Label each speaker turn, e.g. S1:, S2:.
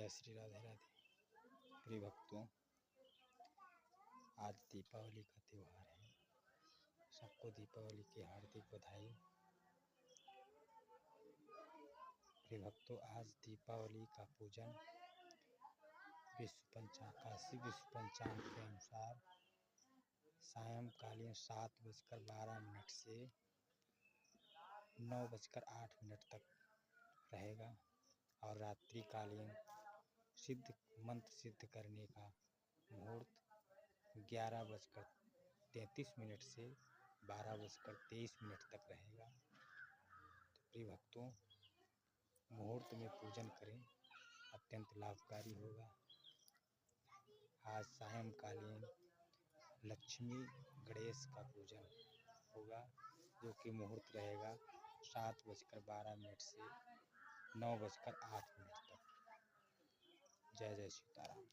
S1: जय श्री राधे राधे। प्रिय भक्तों, आज दीपावली का त्यौहार है। सबको दीपावली की हार्दिक बधाई। प्रिय भक्तों, आज दीपावली का पूजन काशी विश्व पंचांग के अनुसार सायंकालीन 7:12 से 9:08 तक रहेगा और रात्रिकालीन मंत्र सिद्ध करने का मुहूर्त 11:33 से 12:23 तक रहेगा। तो प्रिय भक्तों, मुहूर्त में पूजन करें, अत्यंत लाभकारी होगा। आज सायंकालीन लक्ष्मी गणेश का पूजन होगा, जो कि मुहूर्त रहेगा 7:12 से 9:08 तक। जय जय सीताराम।